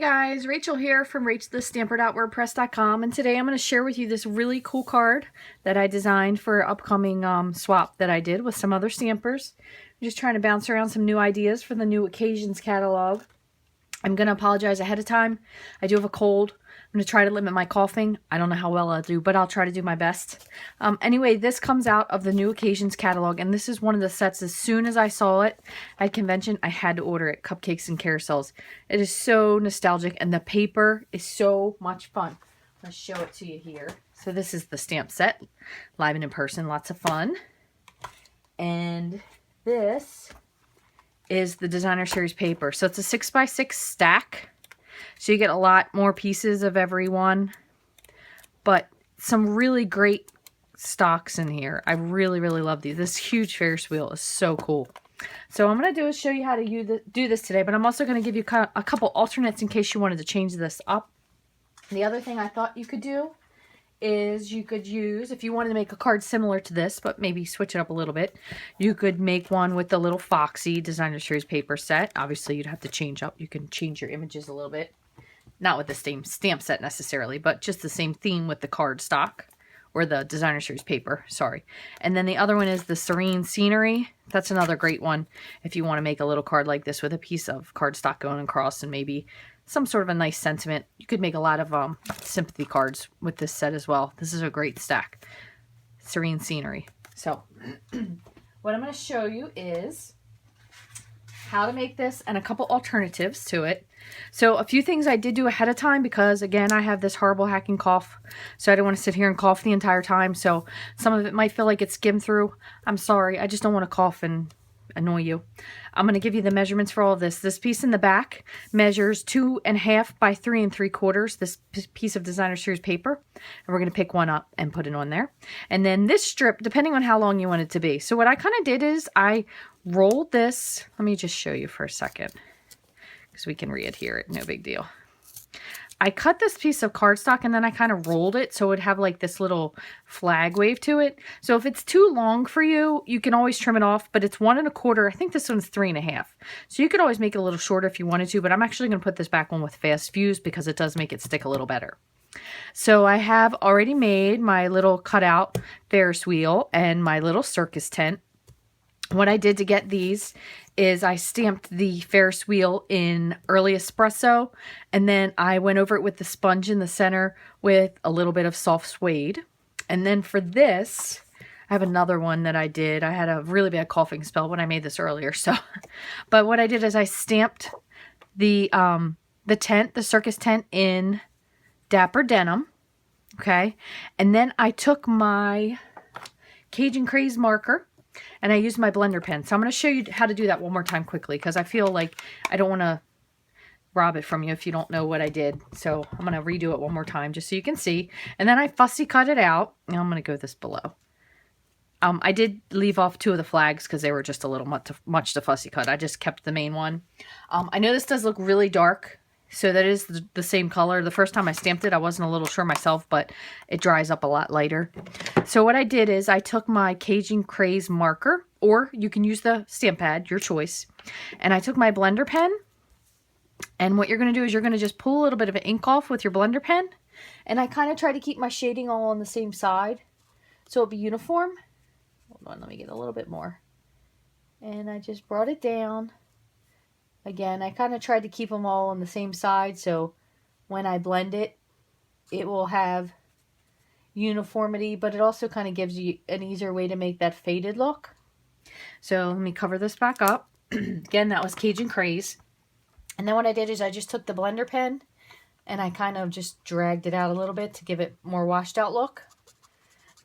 guys, Rachel here from Rachthestamper.wordpress.com, and today I'm going to share with you this really cool card that I designed for an upcoming swap that I did with some other stampers. I'm just trying to bounce around some new ideas for the new occasions catalog. I'm going to apologize ahead of time. I do have a cold. I'm going to try to limit my coughing. I don't know how well I'll do, but I'll try to do my best. Anyway, this comes out of the new occasions catalog, and this is one of the sets. As soon as I saw it at convention, I had to order it. Cupcakes and Carousels. It is so nostalgic, and the paper is so much fun. I'm going to show it to you here. So this is the stamp set. Live and in person, lots of fun. And this is the designer series paper. So it's a 6x6 stack. So you get a lot more pieces of every one, but some really great stocks in here. I really love these. This huge Ferris wheel is so cool. So what I'm going to do is show you how to do this today, but I'm also going to give you a couple alternates in case you wanted to change this up. The other thing I thought you could do is you could use, if you wanted to make a card similar to this, but maybe switch it up a little bit, you could make one with the little Foxy designer series paper set. Obviously, you'd have to change up. You can change your images a little bit. Not with the same stamp set necessarily, but just the same theme with the card stock, or the designer series paper, sorry. And then the other one is the Serene Scenery. That's another great one if you want to make a little card like this with a piece of cardstock going across and maybe some sort of a nice sentiment. You could make a lot of sympathy cards with this set as well. This is a great stack. Serene Scenery. So what I'm going to show you is how to make this and a couple alternatives to it. So a few things I did do ahead of time because, again, I have this horrible hacking cough. So I don't want to sit here and cough the entire time. So some of it might feel like it skimmed through. I'm sorry. I just don't want to cough and annoy you. I'm going to give you the measurements for all of this. This piece in the back measures 2.5 by 3 3/4, this piece of designer series paper. And we're going to pick one up and put it on there. And then this strip, depending on how long you want it to be. So what I kind of did is I rolled this. Let me just show you for a second, because we can re-adhere it, no big deal. I cut this piece of cardstock and then I kind of rolled it so it would have like this little flag wave to it. So if it's too long for you, you can always trim it off, but it's 1 1/4. I think this one's 3.5. So you could always make it a little shorter if you wanted to, but I'm actually going to put this back on with fast fuse because it does make it stick a little better. So I have already made my little cutout Ferris wheel and my little circus tent. What I did to get these is I stamped the Ferris wheel in early espresso, and then I went over it with the sponge in the center with a little bit of soft suede. And then for this, I have another one that I did. I had a really bad coughing spell when I made this earlier. So, but what I did is I stamped the tent, the circus tent, in Dapper Denim. Okay, and then I took my Cajun Craze marker and I used my blender pen. So I'm going to show you how to do that one more time quickly because I feel like I don't want to rob it from you if you don't know what I did. So I'm going to redo it one more time just so you can see. And then I fussy cut it out. Now I'm going to go this below. I did leave off 2 of the flags because they were just a little much to fussy cut. I just kept the main one. I know this does look really dark. So that is the same color. The first time I stamped it, I wasn't a little sure myself, but it dries up a lot lighter. So what I did is I took my Cajun Craze marker, or you can use the stamp pad, your choice. And I took my blender pen. And what you're going to do is you're going to just pull a little bit of ink off with your blender pen. And I kind of try to keep my shading all on the same side so it'll be uniform. Hold on, let me get a little bit more. And I just brought it down. Again, I kind of tried to keep them all on the same side, so when I blend it, it will have uniformity, but it also kind of gives you an easier way to make that faded look. So let me cover this back up. Again, that was Cajun Craze. And then what I did is I just took the blender pen and I kind of just dragged it out a little bit to give it more washed out look.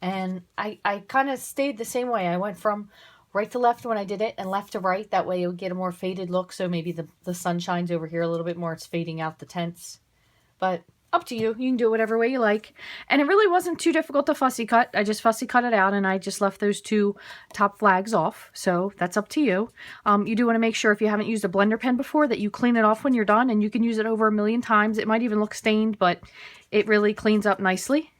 And I kind of stayed the same way. I went from right to left when I did it and left to right. That way it would get a more faded look. So maybe the sun shines over here a little bit more. It's fading out the tents. But up to you. You can do it whatever way you like. And it really wasn't too difficult to fussy cut. I just fussy cut it out and I just left those 2 top flags off. So that's up to you. You do want to make sure if you haven't used a blender pen before that you clean it off when you're done. And you can use it over 1,000,000 times. It might even look stained, but it really cleans up nicely.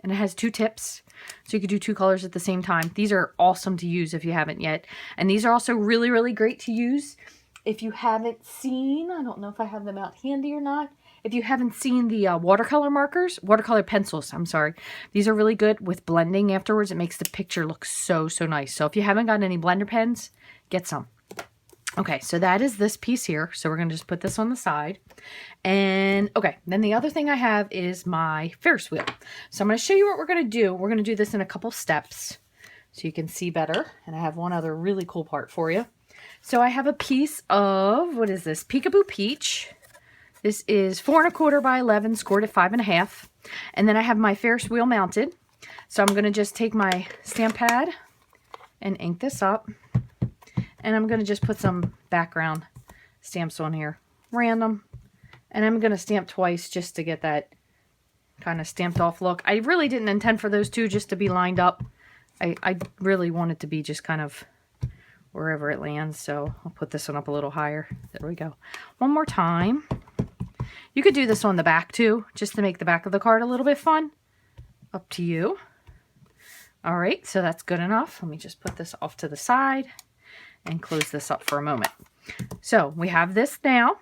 And it has 2 tips. So you could do 2 colors at the same time. These are awesome to use if you haven't yet. And these are also really great to use if you haven't seen, I don't know if I have them out handy or not. If you haven't seen the watercolor pencils, I'm sorry. These are really good with blending afterwards. It makes the picture look so, so nice. So if you haven't got any blender pens, get some. Okay, so that is this piece here. So we're going to just put this on the side. And okay, then the other thing I have is my Ferris wheel. So I'm going to show you what we're going to do. We're going to do this in a couple steps so you can see better. And I have one other really cool part for you. So I have a piece of, what is this? Peekaboo Peach. This is 4 1/4 by 11, scored at 5 1/2. And then I have my Ferris wheel mounted. So I'm going to just take my stamp pad and ink this up. And I'm going to just put some background stamps on here. Random. And I'm going to stamp twice just to get that kind of stamped off look. I really didn't intend for those two just to be lined up. I really want it to be just kind of wherever it lands. So I'll put this one up a little higher. There we go. One more time. You could do this on the back too, just to make the back of the card a little bit fun. Up to you. All right, so that's good enough. Let me just put this off to the side and close this up for a moment. So we have this now.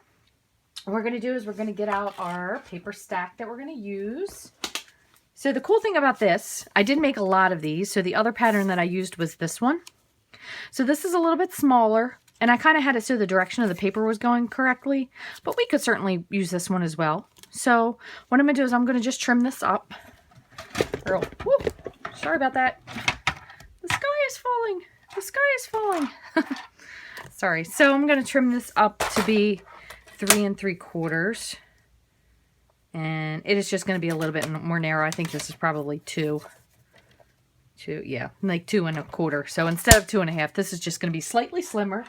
What we're going to do is we're going to get out our paper stack that we're going to use. So the cool thing about this, I did make a lot of these. So the other pattern that I used was this one. So this is a little bit smaller, and I kind of had it so the direction of the paper was going correctly, but we could certainly use this one as well. So what I'm going to do is I'm going to just trim this up. Girl, whoop, sorry about that. The sky is falling. The sky is falling. Sorry. So I'm going to trim this up to be 3 3/4. And it is just going to be a little bit more narrow. I think this is probably 2. Yeah, like 2 1/4. So instead of 2 1/2, this is just going to be slightly slimmer.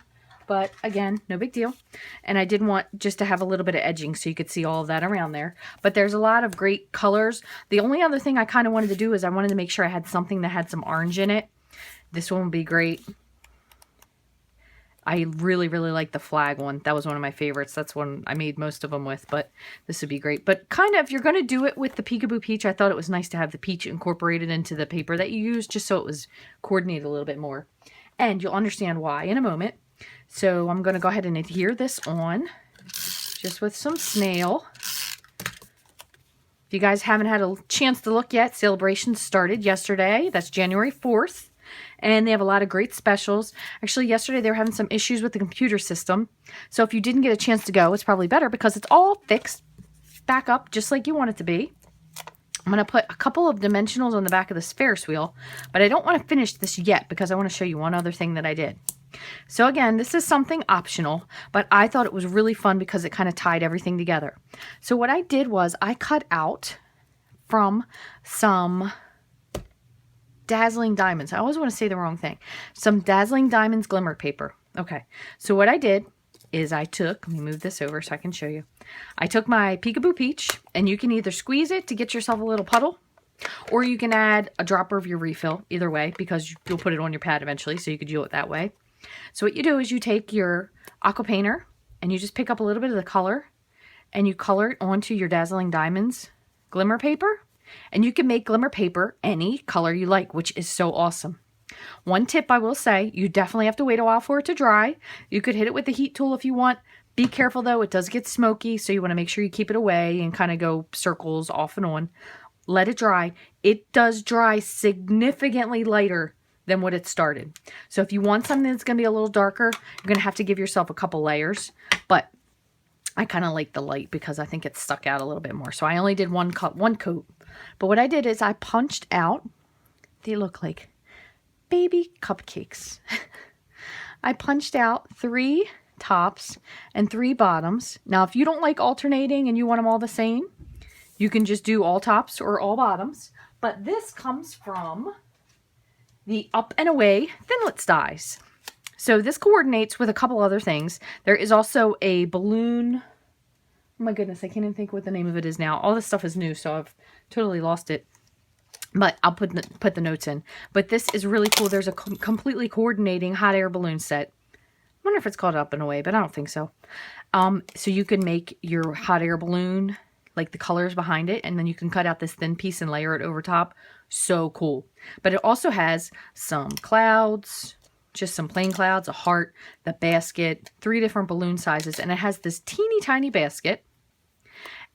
But again, no big deal. And I did want just to have a little bit of edging so you could see all of that around there. But there's a lot of great colors. The only other thing I kind of wanted to do is I wanted to make sure I had something that had some orange in it. This one would be great. I really, really like the flag one. That was one of my favorites. That's one I made most of them with, but this would be great. But kind of, if you're going to do it with the Peekaboo Peach, I thought it was nice to have the peach incorporated into the paper that you use, just so it was coordinated a little bit more. And you'll understand why in a moment. So I'm going to go ahead and adhere this on just with some snail. If you guys haven't had a chance to look yet, Celebrations started yesterday. That's January 4th. And they have a lot of great specials. Actually, yesterday they were having some issues with the computer system. So if you didn't get a chance to go, it's probably better because it's all fixed back up just like you want it to be. I'm going to put a couple of dimensionals on the back of this Ferris wheel, but I don't want to finish this yet because I want to show you one other thing that I did. So again, this is something optional, but I thought it was really fun because it kind of tied everything together. So what I did was I cut out from some Dazzling Diamonds. I always want to say the wrong thing. Some Dazzling Diamonds glimmer paper. Okay, so what I did is I took, let me move this over so I can show you. I took my Peekaboo Peach, and you can either squeeze it to get yourself a little puddle, or you can add a dropper of your refill, either way, because you'll put it on your pad eventually, so you could do it that way. So what you do is you take your aqua painter, and you just pick up a little bit of the color, and you color it onto your Dazzling Diamonds glimmer paper. And you can make glimmer paper any color you like, which is so awesome. One tip I will say, you definitely have to wait a while for it to dry. You could hit it with the heat tool if you want. Be careful though, it does get smoky, so you want to make sure you keep it away and kind of go circles off and on. Let it dry. It does dry significantly lighter than what it started. So if you want something that's going to be a little darker, you're going to have to give yourself a couple layers. But I kind of like the light because I think it stuck out a little bit more. So I only did one coat. But what I did is I punched out, they look like baby cupcakes. I punched out 3 tops and 3 bottoms. Now, if you don't like alternating and you want them all the same, you can just do all tops or all bottoms. But this comes from the Up and Away Thinlits dies. So this coordinates with a couple other things. There is also a balloon. Oh my goodness, I can't even think what the name of it is now. All this stuff is new, so I've totally lost it. But I'll put the notes in. But this is really cool. There's a completely coordinating hot air balloon set. I wonder if it's called Up and Away, but I don't think so. So you can make your hot air balloon, like the colors behind it, and then you can cut out this thin piece and layer it over top. So cool. But it also has some clouds, just some plain clouds, a heart, the basket, 3 different balloon sizes, and it has this teeny tiny basket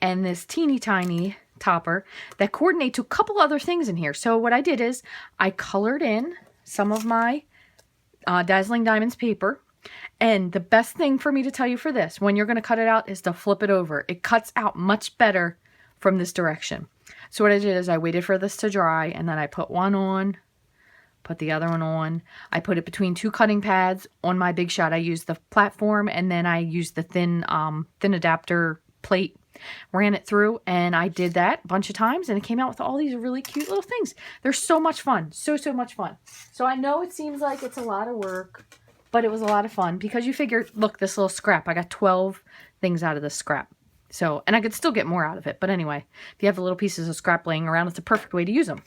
and this teeny tiny topper that coordinate to a couple other things in here. So what I did is I colored in some of my Dazzling Diamonds paper. And the best thing for me to tell you for this, when you're going to cut it out, is to flip it over. It cuts out much better from this direction. So what I did is I waited for this to dry, and then I put one on, put the other one on. I put it between 2 cutting pads. On my Big Shot, I used the platform, and then I used the thin adapter plate. Ran it through, and I did that a bunch of times, and it came out with all these really cute little things. They're so much fun. So much fun. So I know it seems like it's a lot of work, but it was a lot of fun because you figure, look, this little scrap. I got 12 things out of this scrap. So, and I could still get more out of it. But anyway, if you have little pieces of scrap laying around, it's a perfect way to use them.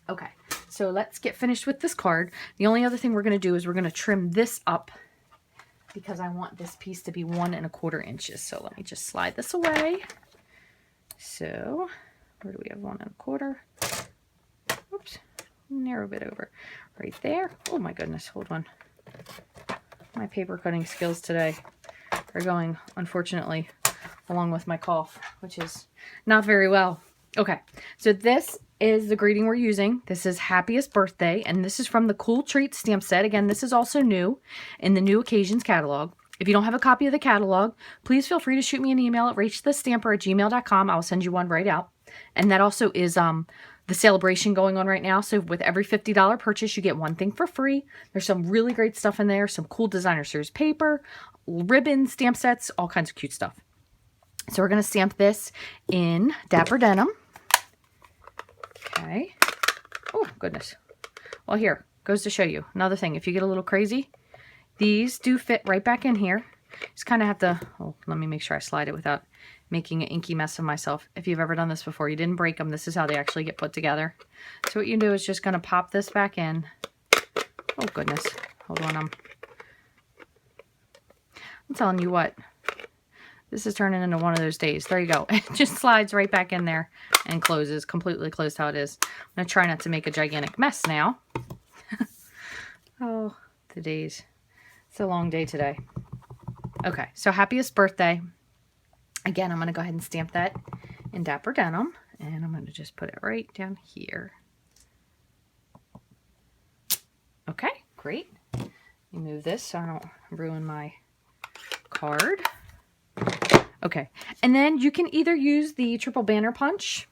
Okay, so let's get finished with this card. The only other thing we're going to do is we're going to trim this up because I want this piece to be 1 1/4 inches. So let me just slide this away. So where do we have 1 1/4? Oops, narrow bit over right there. Oh my goodness, hold on. My paper cutting skills today are going, unfortunately, along with my cough, which is not very well. Okay, so this is the greeting we're using. This is Happiest Birthday, and this is from the Cool Treats stamp set. Again, this is also new in the New Occasions catalog. If you don't have a copy of the catalog, please feel free to shoot me an email at rachthestamper@gmail.com. I'll send you one right out. And that also is the celebration going on right now. So with every $50 purchase, you get 1 thing for free. There's some really great stuff in there. Some cool designer series paper, ribbon, stamp sets, all kinds of cute stuff. So we're going to stamp this in Dapper Denim. Okay. Oh, goodness. Well, here, goes to show you. Another thing, if you get a little crazy, these do fit right back in here. Just kind of have to, oh, let me make sure I slide it without making an inky mess of myself. If you've ever done this before, you didn't break them. This is how they actually get put together. So what you do is just going to pop this back in. Oh, goodness. Hold on. I'm telling you what. This is turning into one of those days. There you go. It just slides right back in there and closes. Completely closed how it is. I'm going to try not to make a gigantic mess now. Oh, the days. It's a long day today. Okay, so Happiest Birthday. Again, I'm going to go ahead and stamp that in Dapper Denim. And I'm going to just put it right down here. Okay, great. Let me move this so I don't ruin my card. Okay, and then you can either use the triple banner punch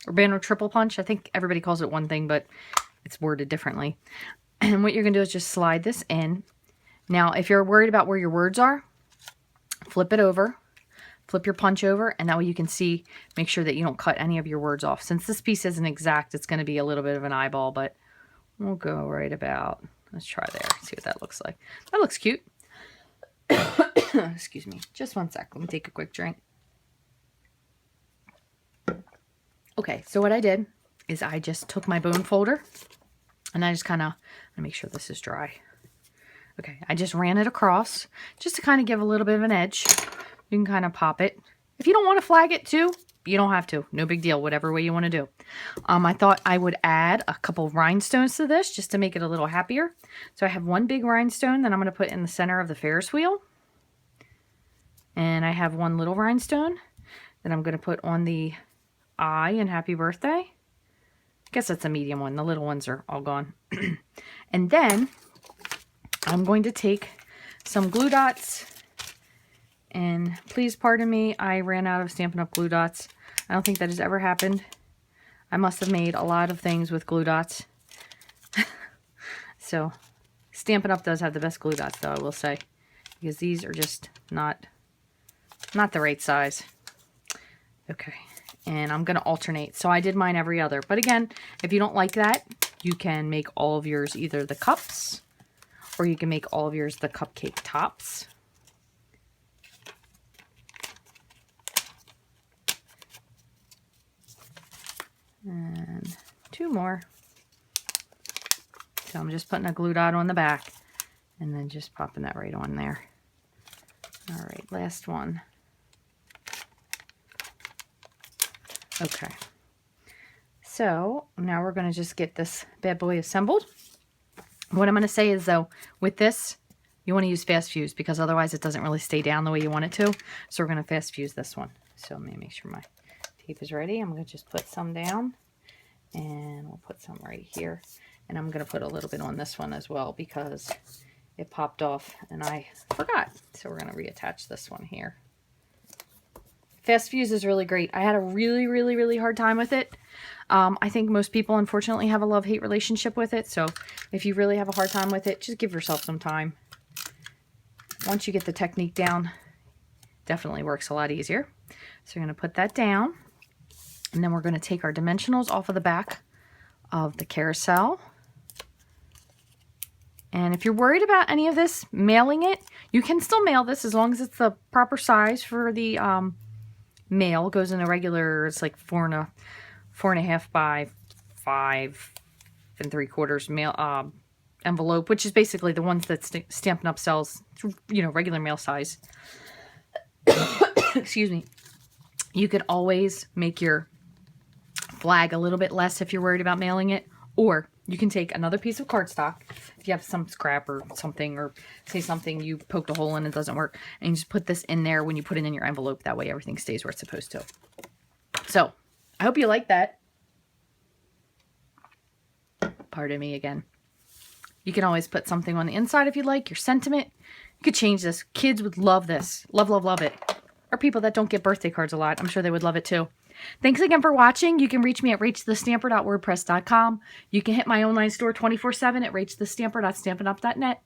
or banner triple punch. I think everybody calls it one thing, but it's worded differently. And what you're going to do is just slide this in. Now, if you're worried about where your words are, flip it over, flip your punch over, and that way you can see, make sure that you don't cut any of your words off. Since this piece isn't exact, it's going to be a little bit of an eyeball, but we'll go right about, let's try there, see what that looks like. That looks cute. Excuse me, just 1 sec. Let me take a quick drink. Okay, so what I did is I just took my bone folder and I just kind of, make sure this is dry. Okay, I just ran it across just to kind of give a little bit of an edge. You can kind of pop it. If you don't want to flag it too, you don't have to. No big deal, whatever way you want to do. I thought I would add a couple rhinestones to this just to make it a little happier. So I have 1 big rhinestone that I'm going to put in the center of the Ferris wheel. And I have 1 little rhinestone that I'm going to put on the eye in Happy Birthday. I guess that's a medium one. The little ones are all gone. And then I'm going to take some glue dots. And please pardon me, I ran out of Stampin' Up! Glue dots. I don't think that has ever happened. I must have made a lot of things with glue dots. So, Stampin' Up! Does have the best glue dots, though, I will say. Because these are just not the right size. Okay, and I'm going to alternate. So I did mine every other. But again, if you don't like that, you can make all of yours either the cups, or you can make all of yours the cupcake tops. And 2 more. So I'm just putting a glue dot on the back and then just popping that right on there. All right, last one. Okay. So now we're going to just get this bad boy assembled. What I'm going to say is, though, with this, you want to use fast fuse because otherwise it doesn't really stay down the way you want it to. So we're going to fast fuse this one. So let me make sure my tape is ready. I'm going to just put some down, and we'll put some right here. And I'm going to put a little bit on this one as well because it popped off and I forgot. So we're going to reattach this one here. Fast fuse is really great. I had a really hard time with it. I think most people, unfortunately, have a love-hate relationship with it. So if you really have a hard time with it, just give yourself some time. Once you get the technique down, definitely works a lot easier. So you're going to put that down. And then we're going to take our dimensionals off of the back of the carousel. And if you're worried about any of this, mailing it, you can still mail this as long as it's the proper size for the mail. It goes in a regular, it's like 4.5 by 5 3/4 mail envelope, which is basically the ones that Stampin' Up! Sells, you know, regular mail size. Excuse me. You could always make your flag a little bit less if you're worried about mailing it, or you can take another piece of cardstock if you have some scrap or something, or say something you poked a hole in and it doesn't work, and you just put this in there when you put it in your envelope. That way everything stays where it's supposed to. So I hope you like that. Pardon me again. You can always put something on the inside if you like, your sentiment. You could change this. Kids would love this. Love it. Or people that don't get birthday cards a lot. I'm sure they would love it too. Thanks again for watching. You can reach me at rachthestamper.wordpress.com. You can hit my online store 24/7 at rachthestamper.stampinup.net.